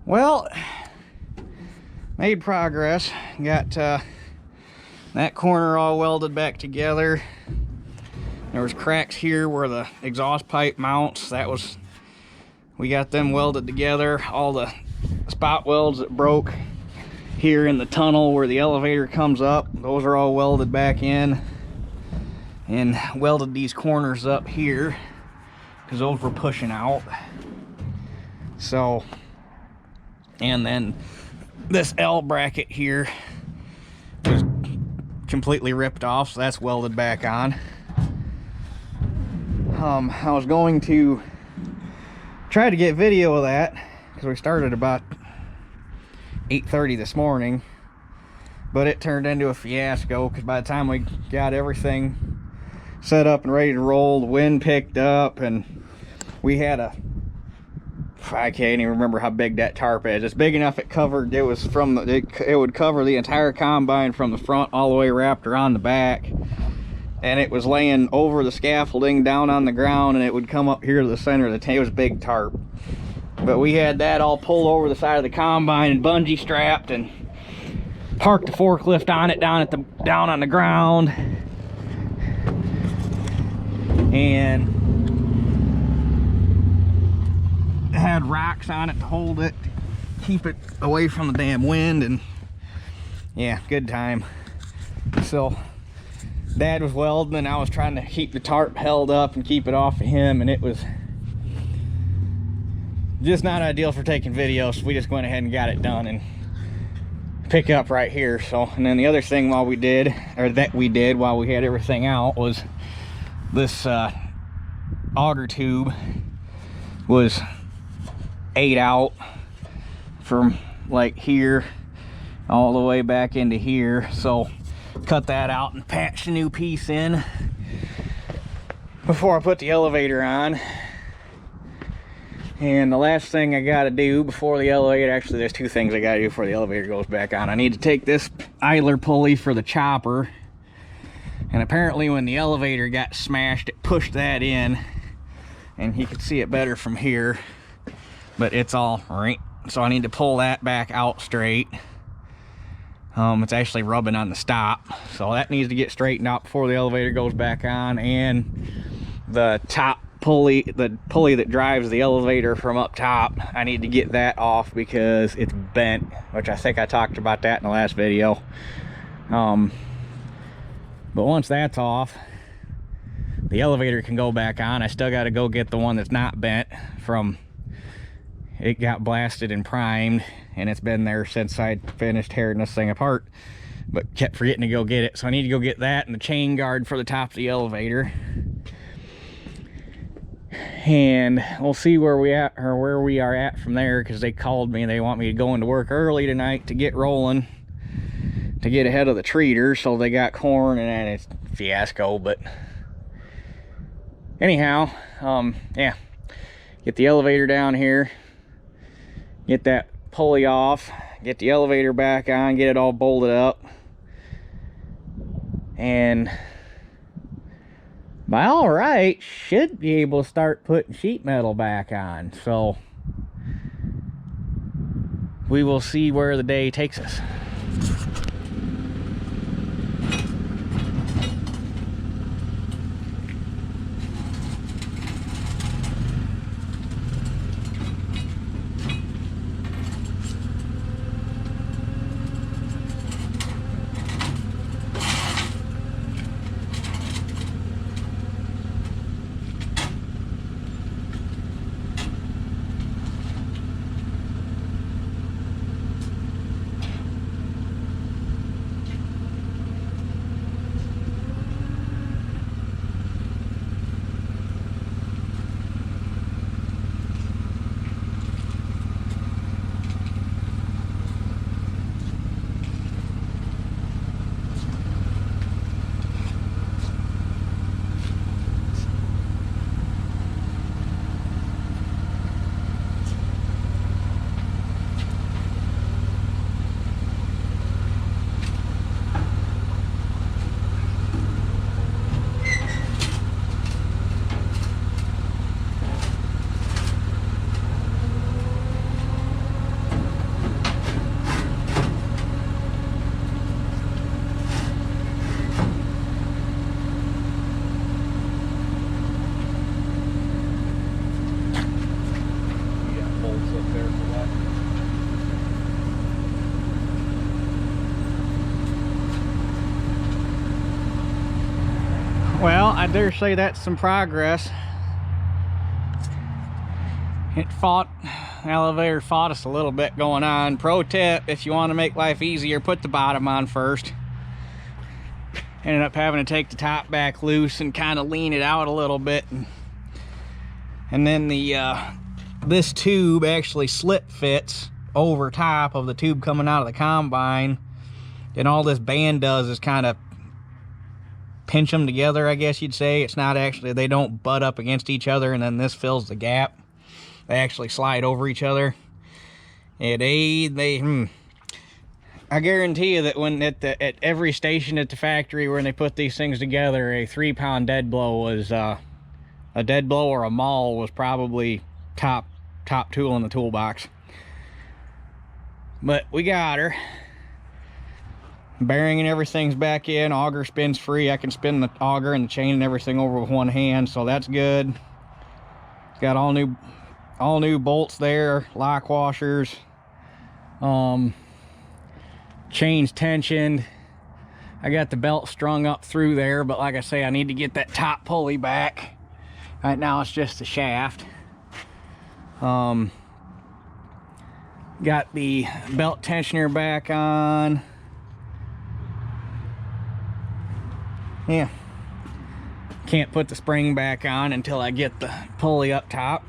Well, made progress. Got that corner all welded back together. There was cracks here where the exhaust pipe mounts. We got them welded together. All the spot welds that broke here in the tunnel where the elevator comes up, those are all welded back in. And welded these corners up here because those were pushing out. So, and then this L bracket here was completely ripped off, so that's welded back on. I was going to try to get video of that because we started about 8:30 this morning, but it turned into a fiasco because by the time we got everything set up and ready to roll, the wind picked up and we had I can't even remember how big that tarp is. It's big enough it covered, it would cover the entire combine from the front all the way wrapped around the back. And it was laying over the scaffolding down on the ground, and it would come up here to the center of the tank. It was a big tarp. But we had that all pulled over the side of the combine and bungee strapped and parked the forklift on it down on the ground. And it had rocks on it to hold it, keep it away from the damn wind, and yeah, good time. So Dad was welding and I was trying to keep the tarp held up and keep it off of him, and it was just not ideal for taking videos, so we just went ahead and got it done and pick up right here. So, and then the other thing while we had everything out was this auger tube was ate out from like here all the way back into here, so cut that out and patched a new piece in before I put the elevator on. And the last thing I gotta do before the elevator, actually there's two things I gotta do before the elevator goes back on. I need to take this idler pulley for the chopper, and apparently when the elevator got smashed it pushed that in, and you can see it better from here, but it's all right, so I need to pull that back out straight. It's actually rubbing on the stop, so that needs to get straightened out before the elevator goes back on. And the top pulley, the pulley that drives the elevator from up top, I need to get that off because it's bent, which I think I talked about that in the last video. But once that's off, the elevator can go back on. I still got to go get the one that's not bent from, it got blasted and primed, and it's been there since I finished tearing this thing apart, but kept forgetting to go get it. So I need to go get that and the chain guard for the top of the elevator, and we'll see where we are at from there, because they called me and they want me to go into work early tonight to get rolling, to get ahead of the treaters. So they got corn, and then it's a fiasco. But anyhow, yeah, get the elevator down here, get that pulley off, get the elevator back on, get it all bolted up, and by all right should be able to start putting sheet metal back on. So we will see where the day takes us. Well, I dare say that's some progress. The elevator fought us a little bit going on. Pro tip, if you want to make life easier, put the bottom on first. Ended up having to take the top back loose and kind of lean it out a little bit. And then this tube actually slip fits over top of the tube coming out of the combine. And all this band does is kind of pinch them together, I guess you'd say. It's not actually, they don't butt up against each other, and then this fills the gap. They actually slide over each other. I guarantee you that when at every station at the factory when they put these things together, a 3-pound dead blow was a dead blow or a maul was probably top tool in the toolbox. But we got her. Bearing and everything's back in. Auger spins free. I can spin the auger and the chain and everything over with one hand, so that's good. It's got all new bolts there, lock washers, chains tensioned. I got the belt strung up through there, but like I say, I need to get that top pulley back. Right now it's just the shaft. Got the belt tensioner back on. Yeah, can't put the spring back on until I get the pulley up top.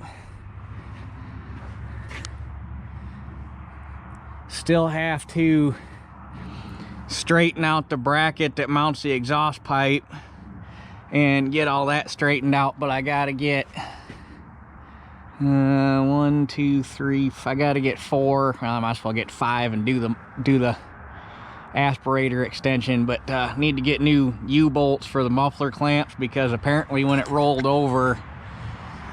Still have to straighten out the bracket that mounts the exhaust pipe and get all that straightened out, but I gotta get 1, 2, 3, I gotta get 4. Well, I might as well get 5 and do the aspirator extension, but need to get new U-bolts for the muffler clamps, because apparently when it rolled over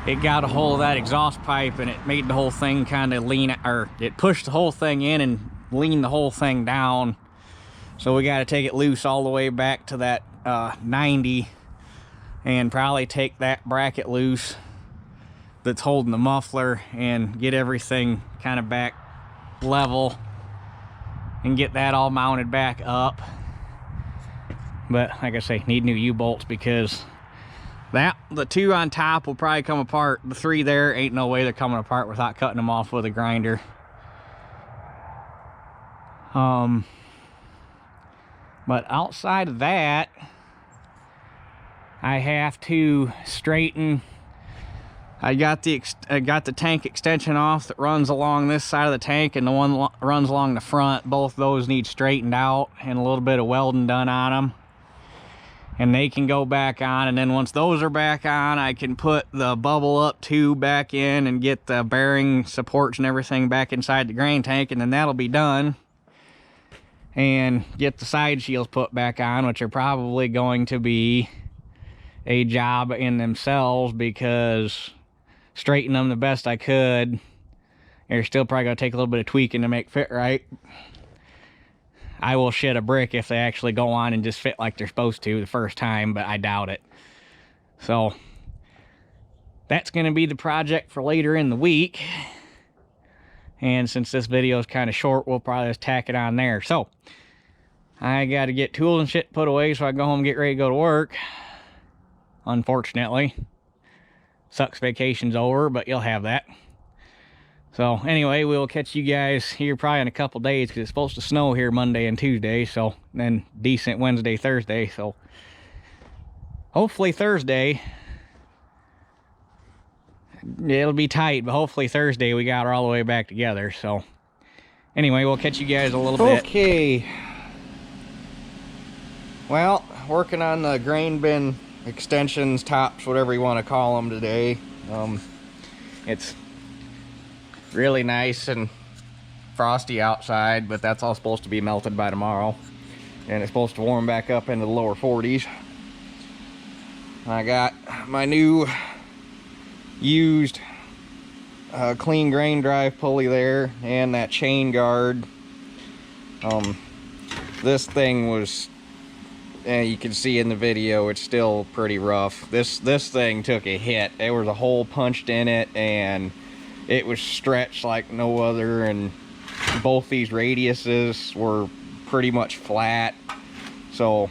it got a hold of that exhaust pipe and it made the whole thing kind of lean, or it pushed the whole thing in and leaned the whole thing down. So we got to take it loose all the way back to that 90 and probably take that bracket loose that's holding the muffler and get everything kind of back level and get that all mounted back up. But like I say, need new U-bolts, because the 2 on top will probably come apart. The 3 there, ain't no way they're coming apart without cutting them off with a grinder. But outside of that, I have to straighten. I got the tank extension off that runs along this side of the tank, and the one that runs along the front. Both those need straightened out and a little bit of welding done on them, and they can go back on. And then once those are back on, I can put the bubble up tube back in and get the bearing supports and everything back inside the grain tank, and then that'll be done. And get the side shields put back on, which are probably going to be a job in themselves, because straighten them the best I could, they're still probably going to take a little bit of tweaking to make fit right. I will shit a brick if they actually go on and just fit like they're supposed to the first time, but I doubt it. So that's going to be the project for later in the week. And since this video is kind of short, we'll probably just tack it on there. So I got to get tools and shit put away so I can go home and get ready to go to work. Unfortunately, sucks vacation's over, but you'll have that. So anyway, we'll catch you guys here probably in a couple days, because it's supposed to snow here Monday and Tuesday, so then decent Wednesday, Thursday. So hopefully Thursday, it'll be tight, but hopefully Thursday we got her all the way back together. So anyway, we'll catch you guys a little bit. Okay, well, working on the grain bin extensions, tops, whatever you want to call them today. It's really nice and frosty outside, but that's all supposed to be melted by tomorrow, and it's supposed to warm back up into the lower 40s. I got my new used clean grain drive pulley there, and that chain guard. This thing was, you can see in the video, it's still pretty rough. This thing took a hit. There was a hole punched in it, and it was stretched like no other, and both these radiuses were pretty much flat. So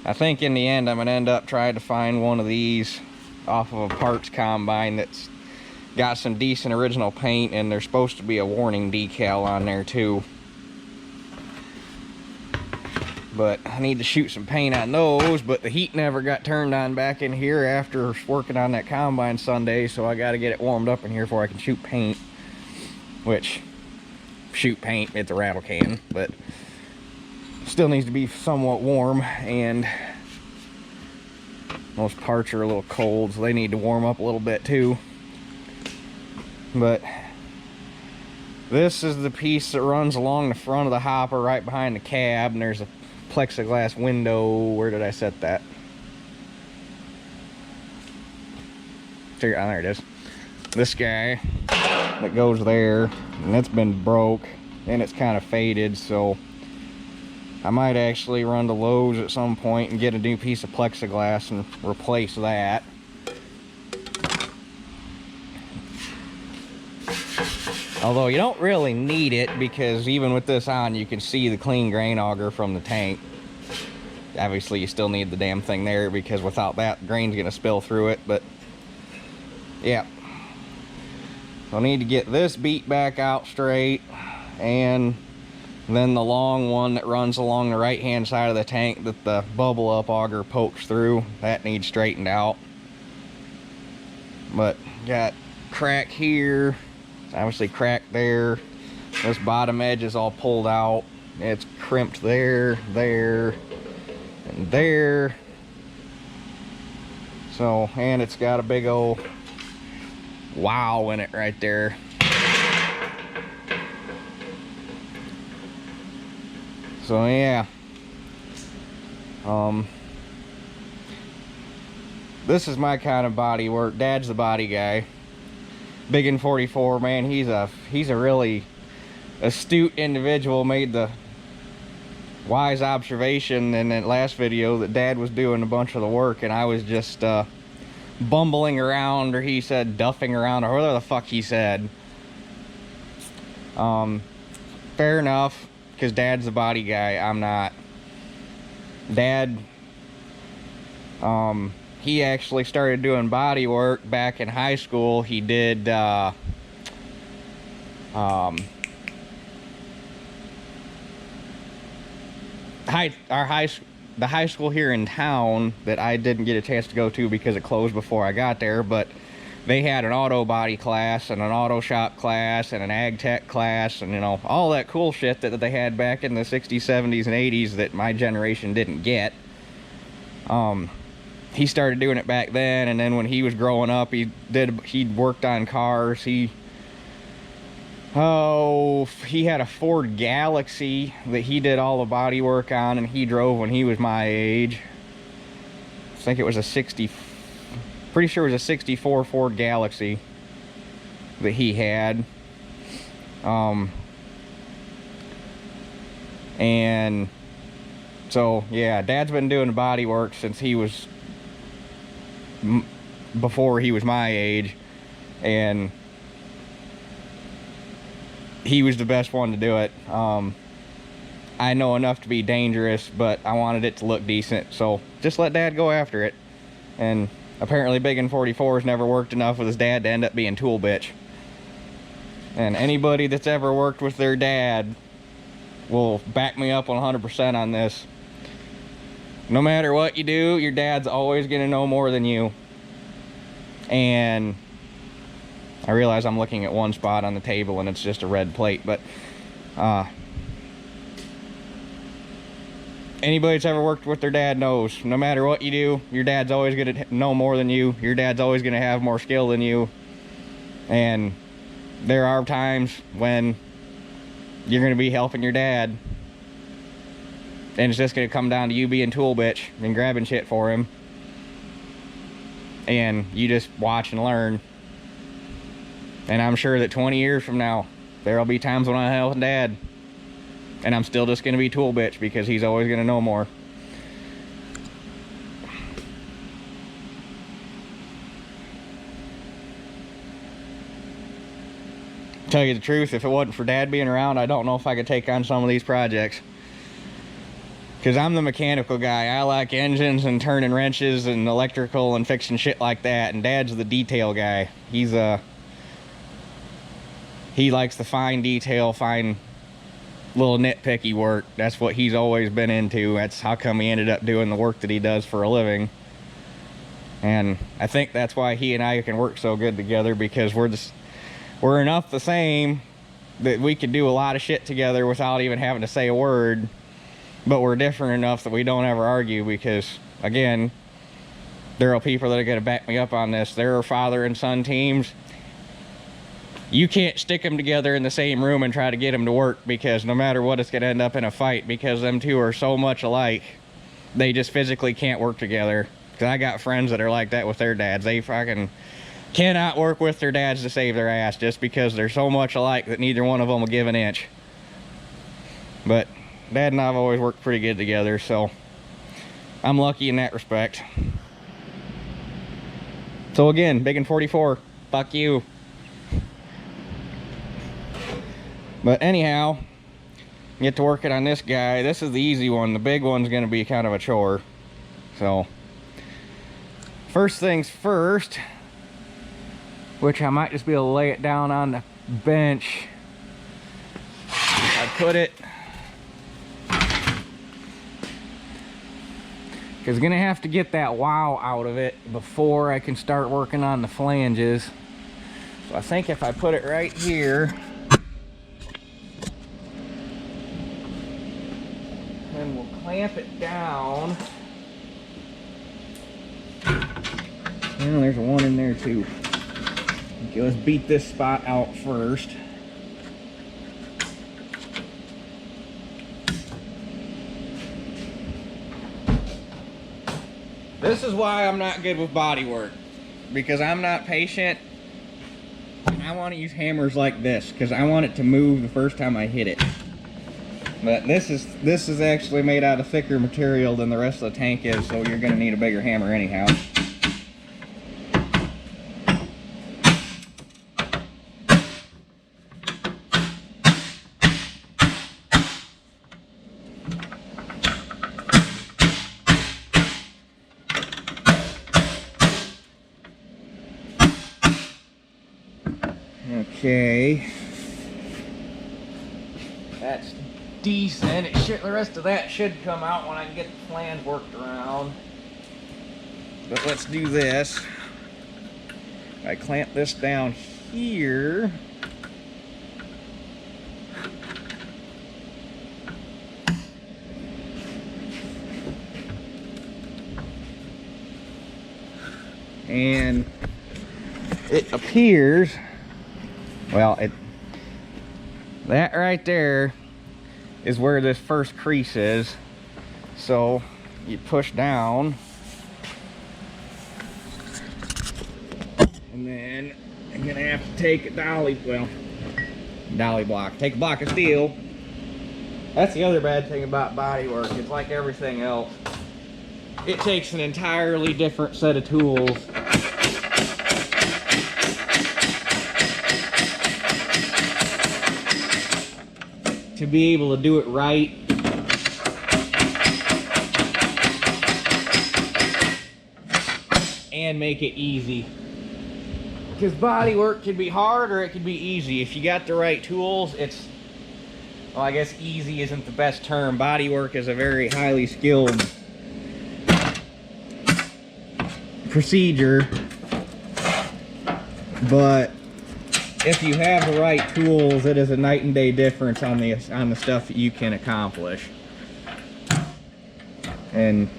I think in the end I'm gonna end up trying to find one of these off of a parts combine that's got some decent original paint, and there's supposed to be a warning decal on there too. But I need to shoot some paint on those, but the heat never got turned on back in here after working on that combine Sunday, so I got to get it warmed up in here before I can shoot paint. Which, shoot paint, it's a rattle can, but still needs to be somewhat warm, and most parts are a little cold, so they need to warm up a little bit too. But this is the piece that runs along the front of the hopper right behind the cab, and there's a plexiglass window. Where did I set that? There it is. This guy that goes there, and it's been broke and it's kind of faded, so I might actually run to Lowe's at some point and get a new piece of plexiglass and replace that. Although you don't really need it, because even with this on, you can see the clean grain auger from the tank. Obviously, you still need the damn thing there, because without that, grain's going to spill through it. But, yeah. So I need to get this beat back out straight. And then the long one that runs along the right-hand side of the tank that the bubble-up auger pokes through, that needs straightened out. But, got crack here. Obviously cracked there. This bottom edge is all pulled out. It's crimped there, there, and there. So, and it's got a big old wow in it right there. So yeah. This is my kind of body work. Dad's the body guy. Big in 44, man, he's a really astute individual. Made the wise observation in that last video that Dad was doing a bunch of the work and I was just bumbling around, or he said duffing around, or whatever the fuck he said. Fair enough, because Dad's the body guy, I'm not. Dad, he actually started doing body work back in high school. He did, the high school here in town that I didn't get a chance to go to because it closed before I got there, but they had an auto body class and an auto shop class and an ag tech class, and you know, all that cool shit that they had back in the 60s, 70s, and 80s that my generation didn't get. He started doing it back then, and then when he was growing up, he'd worked on cars. He had a Ford Galaxy that he did all the body work on, and he drove when he was my age. I think it was pretty sure it was a 64 Ford Galaxy that he had. And so yeah, Dad's been doing body work since he was before he was my age, and he was the best one to do it. I know enough to be dangerous, but I wanted it to look decent, so just let Dad go after it. And apparently Big in 44 has never worked enough with his dad to end up being tool bitch. And anybody that's ever worked with their dad will back me up 100% on this. No matter what you do, your dad's always gonna know more than you. And I realize I'm looking at one spot on the table and it's just a red plate, but anybody that's ever worked with their dad knows, no matter what you do, your dad's always gonna know more than you. Your dad's always gonna have more skill than you. And there are times when you're gonna be helping your dad, and it's just gonna come down to you being tool bitch and grabbing shit for him. And you just watch and learn. And I'm sure that 20 years from now, there'll be times when I help Dad, and I'm still just gonna be tool bitch because he's always gonna know more. Tell you the truth, if it wasn't for Dad being around, I don't know if I could take on some of these projects. Because I'm the mechanical guy. I like engines and turning wrenches and electrical and fixing shit like that. And Dad's the detail guy. He likes the fine detail, fine little nitpicky work. That's what he's always been into. That's how come he ended up doing the work that he does for a living. And I think that's why he and I can work so good together, because we're enough the same that we could do a lot of shit together without even having to say a word. But we're different enough that we don't ever argue, because, again, there are people that are going to back me up on this. There are father and son teams. You can't stick them together in the same room and try to get them to work, because no matter what, it's going to end up in a fight, because them two are so much alike. They just physically can't work together. Because I got friends that are like that with their dads. They fucking cannot work with their dads to save their ass, just because they're so much alike that neither one of them will give an inch. But Dad and I have always worked pretty good together, so I'm lucky in that respect. So again, big and 44, fuck you. But anyhow, get to working on this guy. This is the easy one. The big one's gonna be kind of a chore. So first things first, which I might just be able to lay it down on the bench. I put it, because I'm gonna have to get that wow out of it before I can start working on the flanges. So I think if I put it right here, then we'll clamp it down. Well, there's one in there too. Okay, let's beat this spot out first. This is why I'm not good with body work, because I'm not patient. I want to use hammers like this because I want it to move the first time I hit it. But this is actually made out of thicker material than the rest of the tank is, so you're going to need a bigger hammer anyhow. Okay, that's decent. The rest of that should come out when I can get the flange worked around. But let's do this. I clamp this down here. And it appears, well, that right there is where this first crease is. So you push down, and then I'm gonna have to take a dolly block. Take a block of steel. That's the other bad thing about body work. It's like everything else. It takes an entirely different set of tools to be able to do it right. And make it easy. Because body work can be hard or it can be easy. If you got the right tools, well, I guess easy isn't the best term. Body work is a very highly skilled procedure. But if you have the right tools, it is a night and day difference on the stuff that you can accomplish. And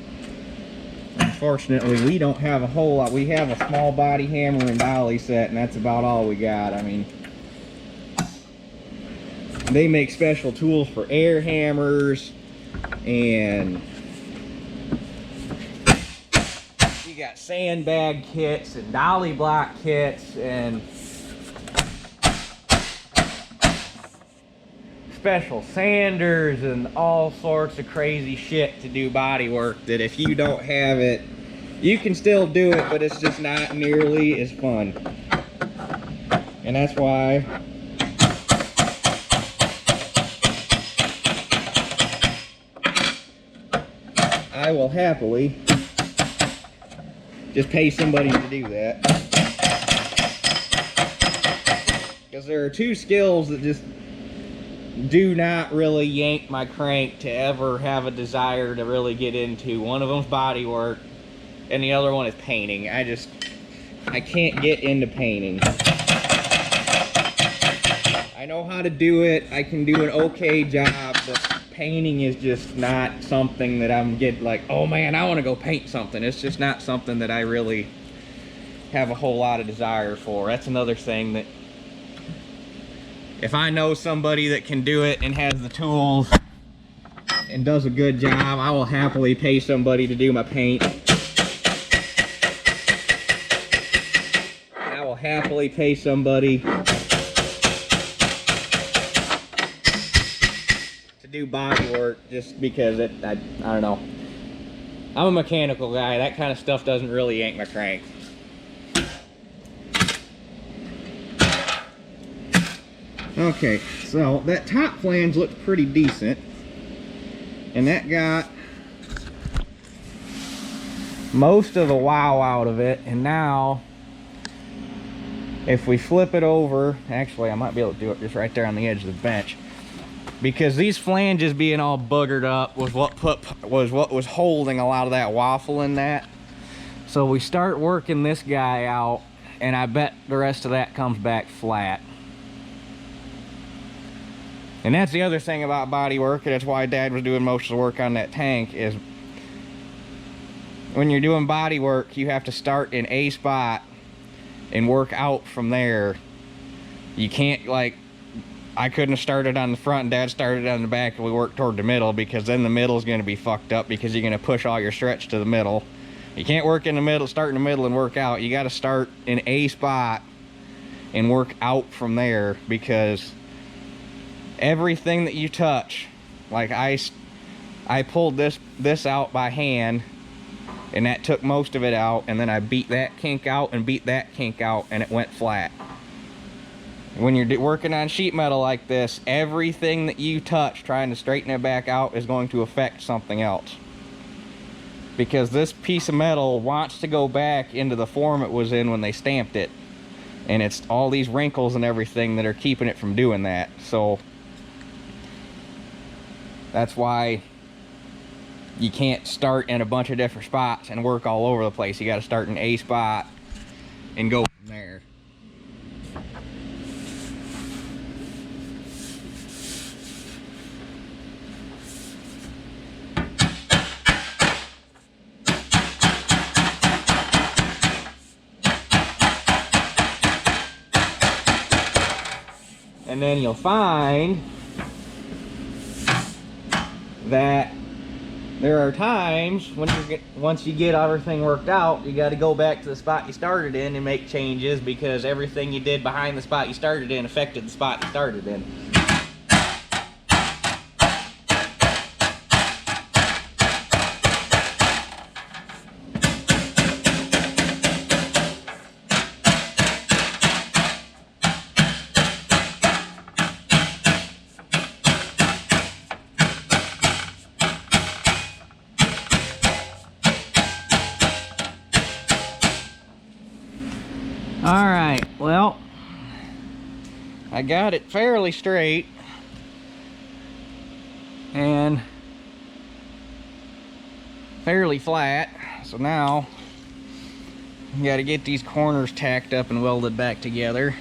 unfortunately, we don't have a whole lot. We have a small body hammer and dolly set, and that's about all we got. I mean, they make special tools for air hammers, and you got sandbag kits and dolly block kits and special sanders and all sorts of crazy shit to do body work that if you don't have it, you can still do it, but it's just not nearly as fun. And that's why I will happily just pay somebody to do that. Because there are two skills that just do not really yank my crank to ever have a desire to really get into. One of them's body work, and the other one is painting. I can't get into painting. I know how to do it. I can do an okay job, but painting is just not something that I'm like, oh man, I want to go paint something. It's just not something that I really have a whole lot of desire for. That's another thing that if I know somebody that can do it and has the tools and does a good job, I will happily pay somebody to do my paint. I will happily pay somebody to do body work just because I don't know. I'm a mechanical guy. That kind of stuff doesn't really yank my crank. Okay, so that top flange looked pretty decent, and that got most of the wow out of it. And now if we flip it over, actually I might be able to do it just right there on the edge of the bench, because these flanges being all buggered up was what was holding a lot of that waffle in that. So we start working this guy out, and I bet the rest of that comes back flat. And that's the other thing about body work, and that's why Dad was doing most of the work on that tank, is when you're doing body work, you have to start in a spot and work out from there. You can't, like, I couldn't have started on the front and Dad started on the back and we worked toward the middle, because then the middle is going to be fucked up because you're going to push all your stretch to the middle. You can't work in the middle, start in the middle and work out. You got to start in a spot and work out from there, because everything that you touch, like I pulled this out by hand, and that took most of it out, and then I beat that kink out and beat that kink out, and it went flat. When you're working on sheet metal like this, everything that you touch trying to straighten it back out is going to affect something else, because this piece of metal wants to go back into the form it was in when they stamped it, and it's all these wrinkles and everything that are keeping it from doing that. So that's why you can't start in a bunch of different spots and work all over the place. You got to start in a spot and go from there. And then you'll find that there are times when once you get everything worked out, you got to go back to the spot you started in and make changes, because everything you did behind the spot you started in affected the spot you started in. Alright, well, I got it fairly straight and fairly flat, so now you got to get these corners tacked up and welded back together,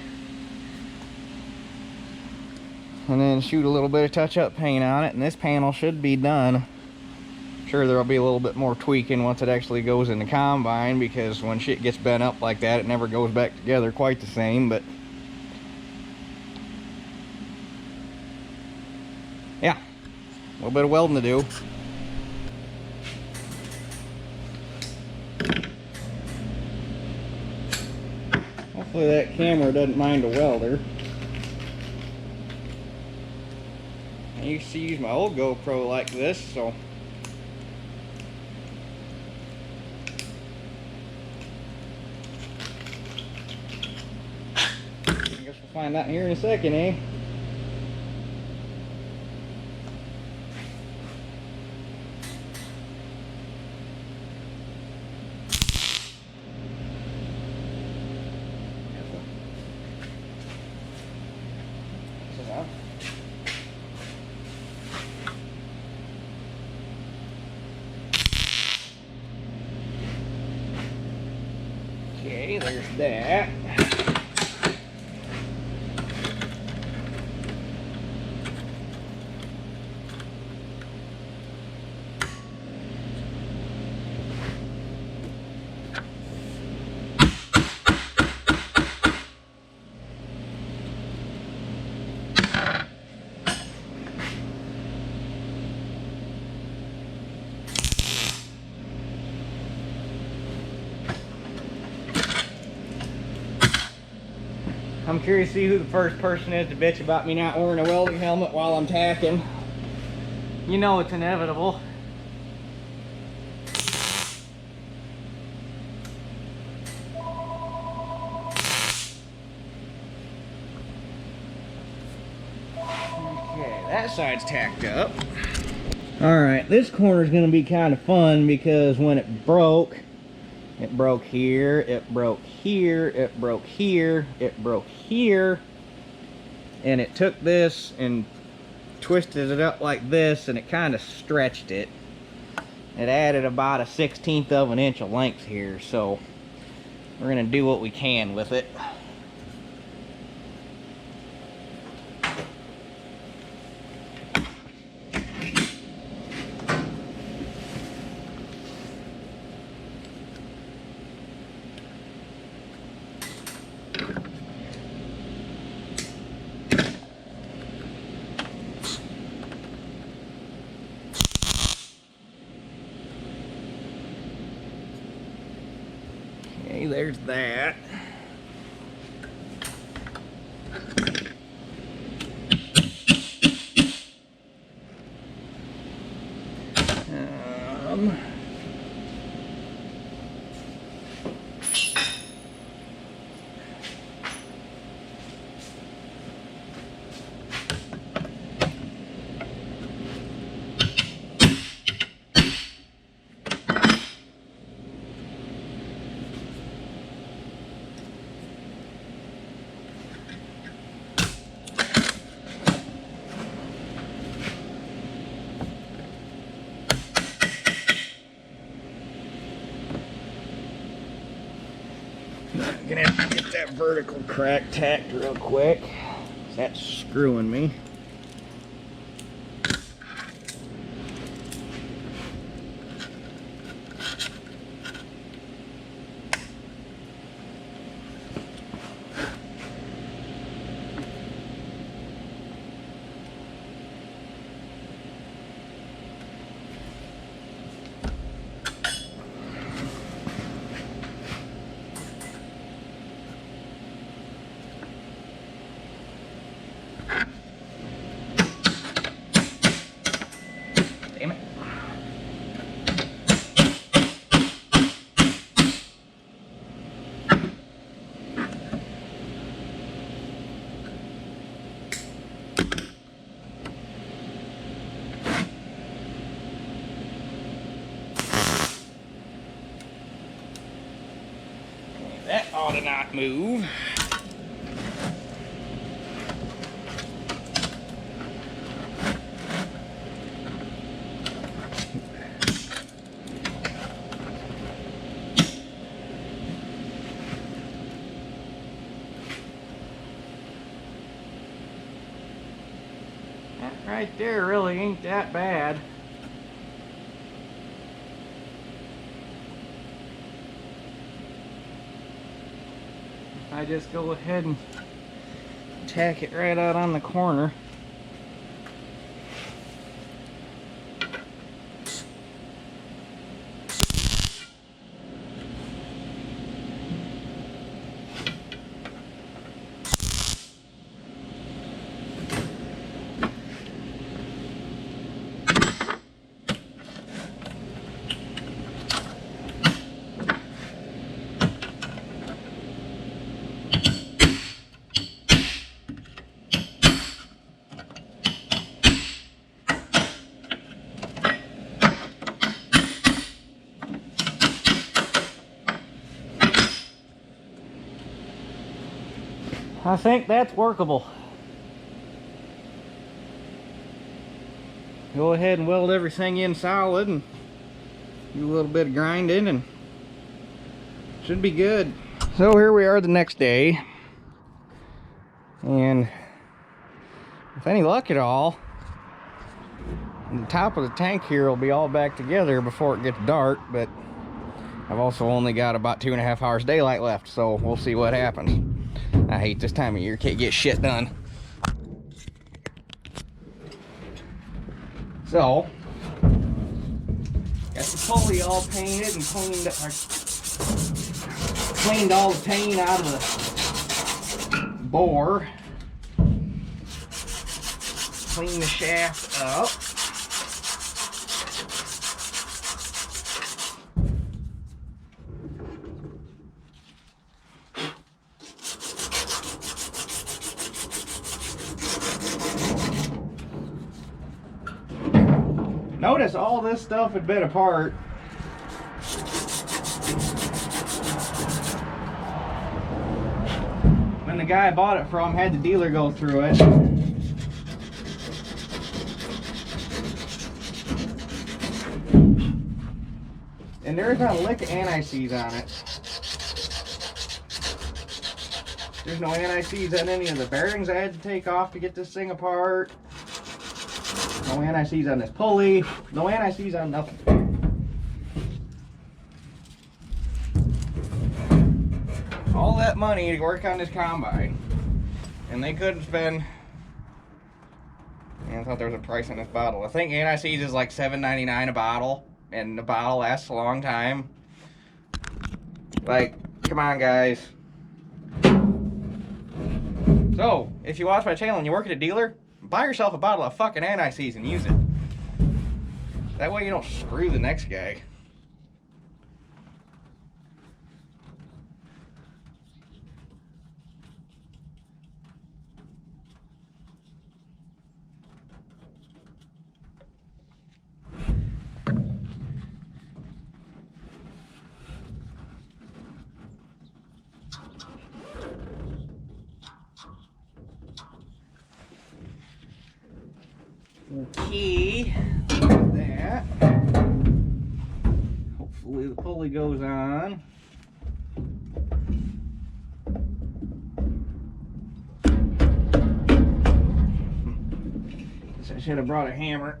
and then shoot a little bit of touch-up paint on it, and this panel should be done. Sure, there'll be a little bit more tweaking once it actually goes in the combine, because when shit gets bent up like that, it never goes back together quite the same. But yeah, a little bit of welding to do. Hopefully that camera doesn't mind a welder. I used to use my old GoPro like this, so find out here in a second, eh? Okay, there's that. I'm curious to see who the first person is to bitch about me not wearing a welding helmet while I'm tacking. You know it's inevitable. Okay, that side's tacked up. Alright, this corner is going to be kind of fun because when it broke here, it broke here, it broke here, it broke here, and it took this and twisted it up like this, and it kind of stretched it. It added about 1/16 of an inch of length here, so we're going to do what we can with it. Okay, there's that. I'm gonna have to get that vertical crack tacked real quick. That's screwing me. Damn it. That ought to not move. That right there really ain't that bad. I just go ahead and tack it right out on the corner. I think that's workable. Go ahead and weld everything in solid and do a little bit of grinding and should be good. So here we are the next day, and with any luck at all, the top of the tank here will be all back together before it gets dark, but I've also only got about 2.5 hours daylight left, so we'll see what happens. I hate this time of year, can't get shit done. So, got the pulley all painted and cleaned. Cleaned all the paint out of the bore. Cleaned the shaft up. Notice all this stuff had been apart. When the guy I bought it from had the dealer go through it. And there's not a lick of anti-seize on it. There's no anti-seize on any of the bearings I had to take off to get this thing apart. No anti-seize on this pulley. No anti-seize on nothing. All that money to work on this combine, and they couldn't spend. I thought there was a price on this bottle. I think anti-seize is like $7.99 a bottle, and the bottle lasts a long time. Like, come on, guys. So, if you watch my channel and you work at a dealer, buy yourself a bottle of fucking anti-seize and use it. That way you don't screw the next guy. Okay, that. Hopefully the pulley goes on. Guess I should have brought a hammer.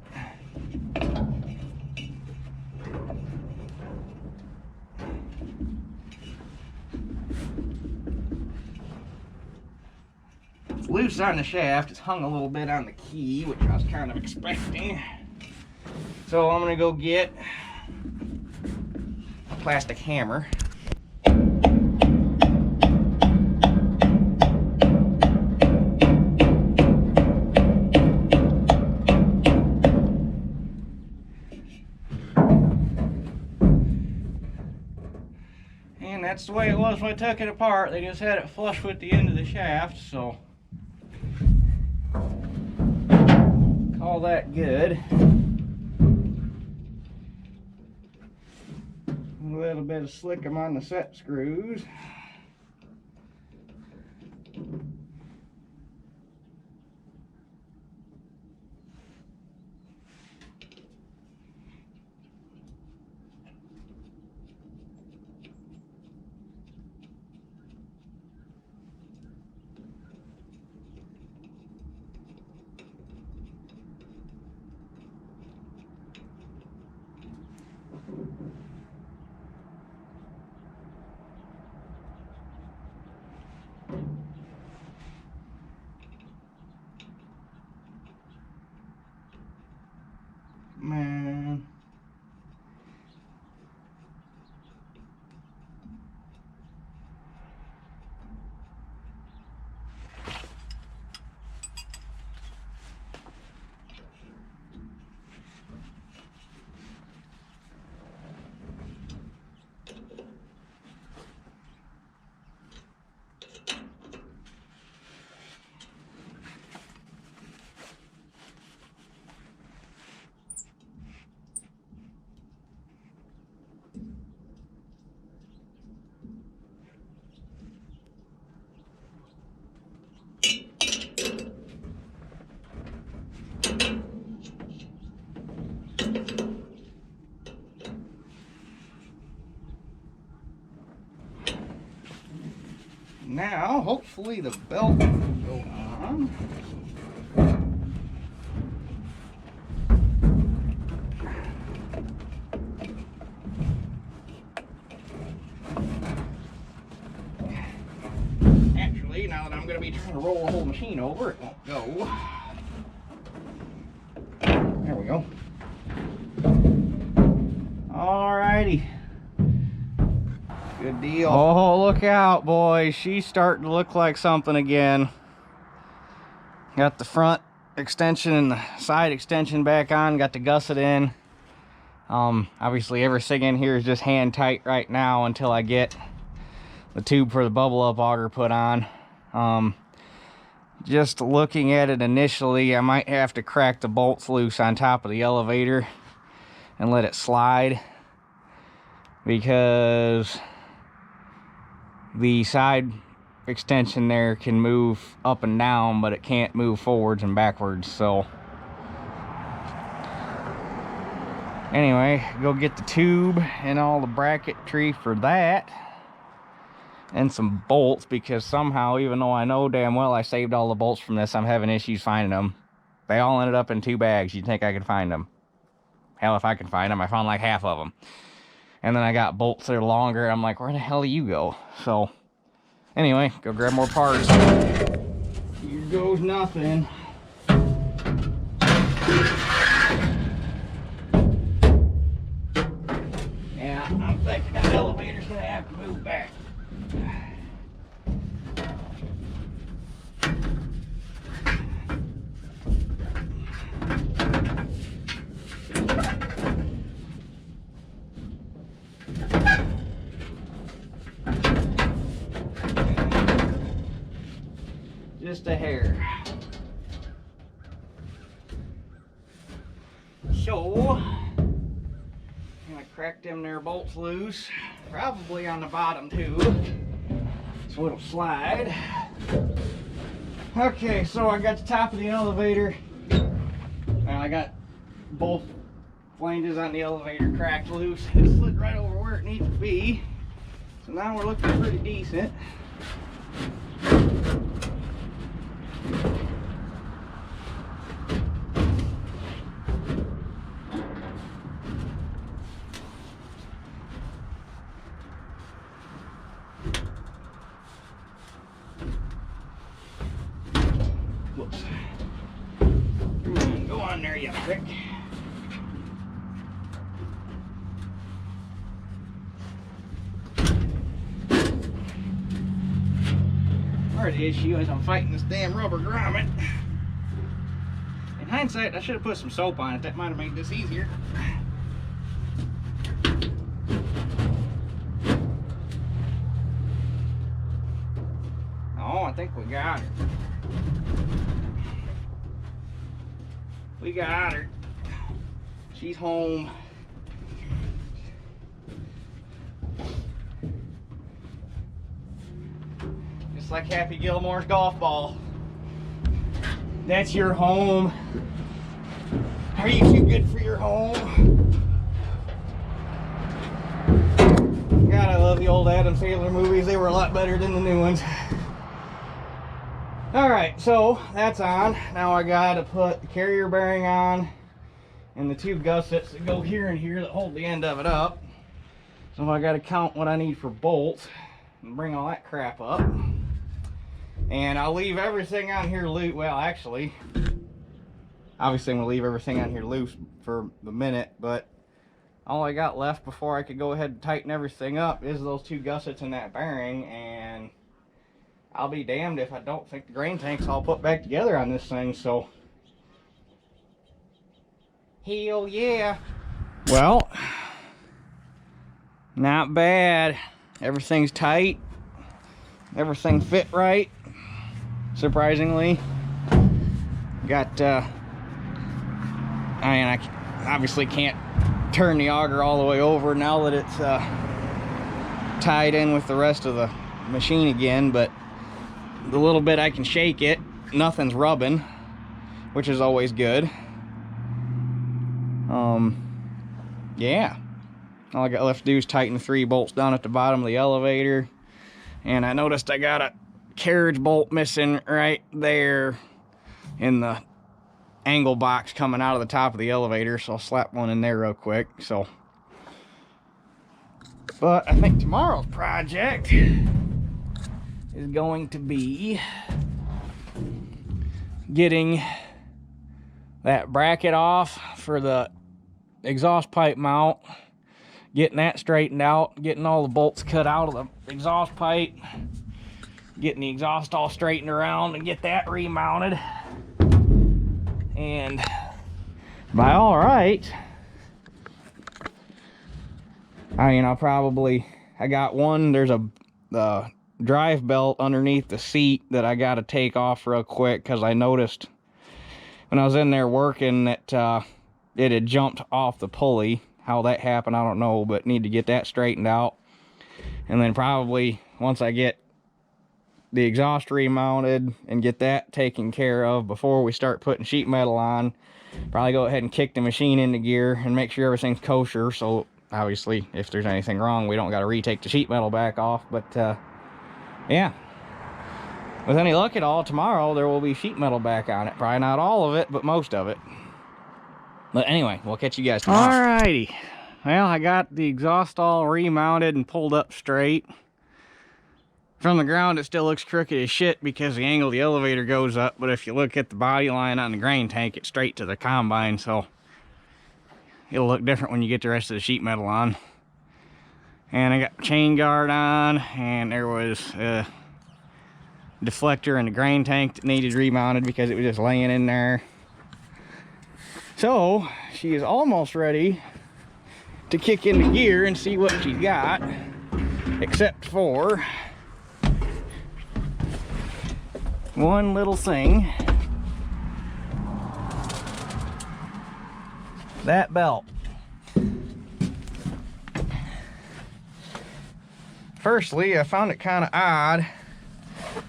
It's loose on the shaft. It's hung a little bit on the key, which I was kind of expecting. So I'm gonna go get a plastic hammer. And that's the way it was when I took it apart. They just had it flush with the end of the shaft, so all that good. A little bit of slickum on the set screws. Now, hopefully the belt will go on. Actually, now that I'm going to be trying to roll the whole machine over, it won't go. There we go. Alrighty. Good deal. Oh, look out, boys. She's starting to look like something again. Got the front extension and the side extension back on. Got the gusset in. Obviously everything in here is just hand tight right now until I get the tube for the bubble up auger put on. Just looking at it initially, I might have to crack the bolts loose on top of the elevator and let it slide, because the side extension there can move up and down, but it can't move forwards and backwards. So anyway, go get the tube and all the bracketry for that and some bolts, because somehow, even though I know damn well I saved all the bolts from this, I'm having issues finding them. They all ended up in 2 bags. You'd think I could find them. Hell, if I can find them. I found like half of them. And then I got bolts that are longer. I'm like, where the hell do you go? So anyway, go grab more parts. Here goes nothing. Yeah, I'm thinking that elevator's gonna have to move back. Just a hair. So, I'm gonna crack them there bolts loose, probably on the bottom too, so it'll slide. Okay, so I got the top of the elevator. Now I got both flanges on the elevator cracked loose. It slid right over where it needs to be. So now we're looking pretty decent. Whoops. Come on, go on there, you prick. Part of the issue is I'm fighting this damn rubber grommet. In hindsight, I should have put some soap on it. That might have made this easier. Oh, I think we got her. We got her. She's home. Just like Happy Gilmore's golf ball. That's your home. Are you too good for your home? God, I love the old Adam Sandler movies. They were a lot better than the new ones. Alright, so that's on. Now I gotta put the carrier bearing on and the 2 gussets that go here and here that hold the end of it up. So I gotta count what I need for bolts and bring all that crap up. And I'll leave everything on here loose. Well, actually, obviously I'm gonna leave everything on here loose for the minute, but all I got left before I could go ahead and tighten everything up is those 2 gussets and that bearing, and I'll be damned if I don't think the grain tank's all put back together on this thing, so hell yeah. Well, not bad. Everything's tight. Everything fit right, surprisingly. Got, I obviously can't turn the auger all the way over now that it's tied in with the rest of the machine again, but the little bit I can shake it, nothing's rubbing, which is always good. Yeah, all I got left to do is tighten the 3 bolts down at the bottom of the elevator, And I noticed I got a carriage bolt missing right there in the angle box coming out of the top of the elevator, so I'll slap one in there real quick. So, but I think tomorrow's project is going to be getting that bracket off for the exhaust pipe mount, getting that straightened out, getting all the bolts cut out of the exhaust pipe, getting the exhaust all straightened around and get that remounted. And by all right, I got one, there's a drive belt underneath the seat that I got to take off real quick, because I noticed when I was in there working that it had jumped off the pulley. How that happened, I don't know, but need to get that straightened out. And then probably once I get the exhaust remounted and get that taken care of before we start putting sheet metal on, probably go ahead and kick the machine into gear and make sure everything's kosher. So obviously if there's anything wrong, we don't got to retake the sheet metal back off. But yeah, with any luck at all, tomorrow there will be sheet metal back on it. Probably not all of it, but most of it. But anyway, we'll catch you guys tomorrow. Alrighty, well, I got the exhaust all remounted and pulled up straight. From the ground, it still looks crooked as shit because the angle the elevator goes up, but if you look at the body line on the grain tank, it's straight to the combine, so it'll look different when you get the rest of the sheet metal on. And I got chain guard on, and there was a deflector in the grain tank that needed remounted because it was just laying in there. So she is almost ready to kick into gear and see what she's got, except for one little thing. That belt. Firstly, I found it kind of odd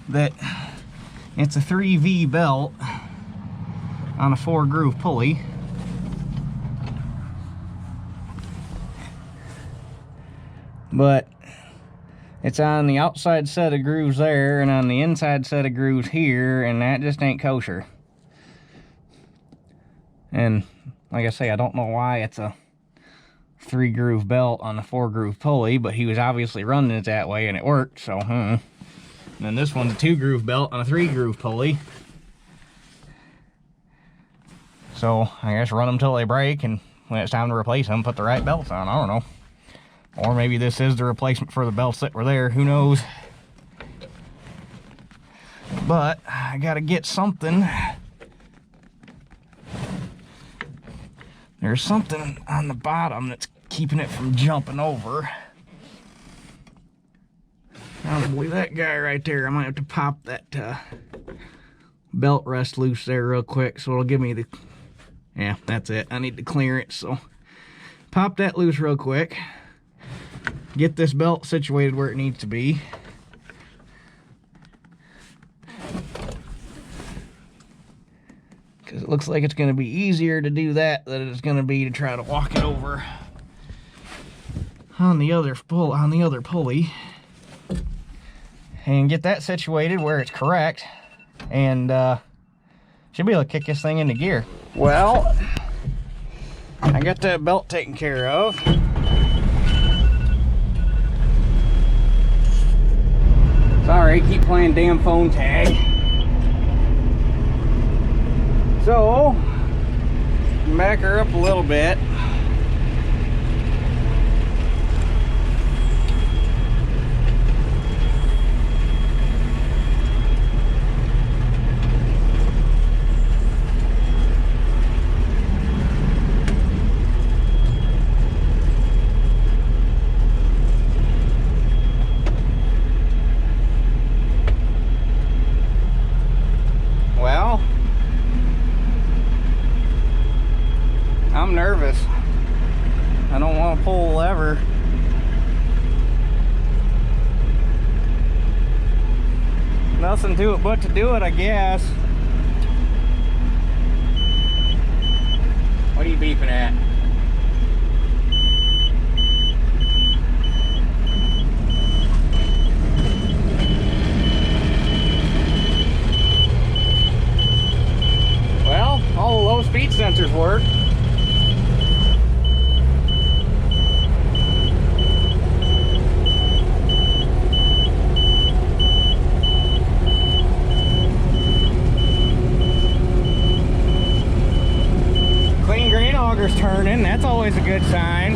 that it's a 3V belt on a 4-groove pulley. But it's on the outside set of grooves there and on the inside set of grooves here, and that just ain't kosher. And like I say, I don't know why it's a 3-groove belt on a 4-groove pulley, but he was obviously running it that way and it worked, so And then this one's a 2-groove belt on a 3-groove pulley. So I guess run them till they break, and when it's time to replace them, put the right belts on. I don't know. Or maybe this is the replacement for the belts that were there. Who knows? But I gotta get something. There's something on the bottom that's keeping it from jumping over. Probably that guy right there. I might have to pop that belt rest loose there real quick, so it'll give me the... Yeah, that's it. I need to clear it, so pop that loose real quick. Get this belt situated where it needs to be. Because it looks like it's going to be easier to do that than it's going to be to try to walk it over on the other pulley. And get that situated where it's correct. And should be able to kick this thing into gear. Well, I got that belt taken care of. Sorry, keep playing damn phone tag. So, back her up a little bit. I'm nervous. I don't want to pull a lever. Nothing to it but to do it, I guess. What are you beeping at? filters work. Clean grain auger's turning, that's always a good sign.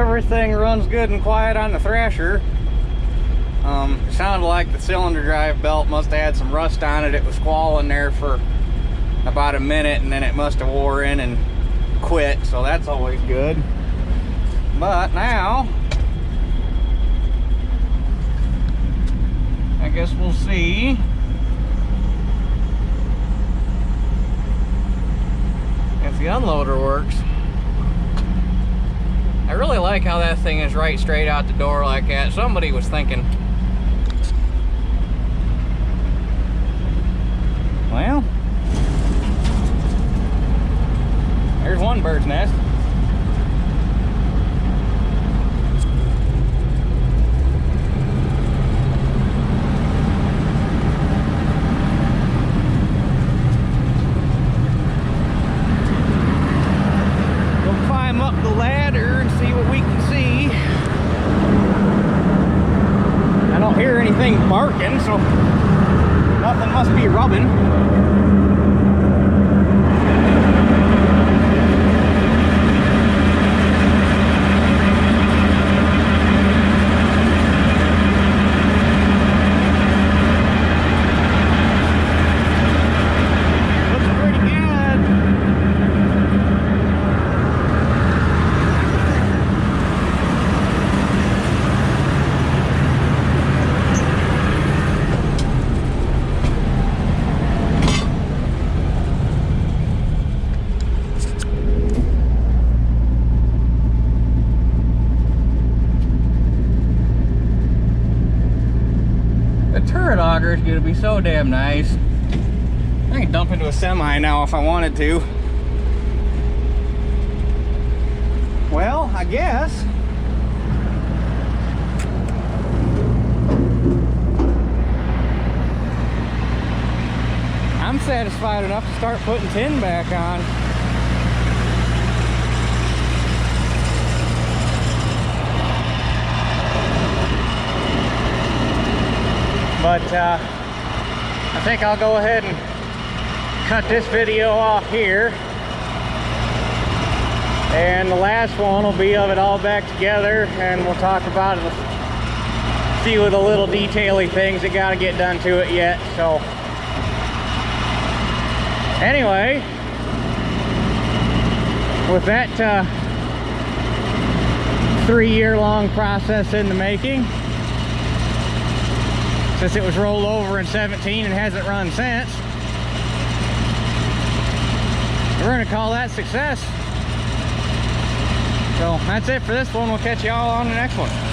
Everything runs good and quiet on the Thrasher. It sounded like the cylinder drive belt must have had some rust on it. It was squalling there for about a minute and then it must have wore in and quit, so that's always good. But now I guess we'll see if the unloader works. I really like how that thing is right straight out the door like that. Somebody was thinking, well, there's one bird's nest. We'll climb up the ladder and see what we can see. I don't hear anything barking, so nothing must be rubbing. Turret auger is going to be so damn nice. I can dump into a semi now if I wanted to. Well, I guess I'm satisfied enough to start putting tin back on. But I think I'll go ahead and cut this video off here. And the last one will be of it all back together, and we'll talk about a few of the little detail-y things that got to get done to it yet. So anyway, with that 3-year-long process in the making, since it was rolled over in 17 and hasn't run since, we're going to call that success. So that's it for this one. We'll catch you all on the next one.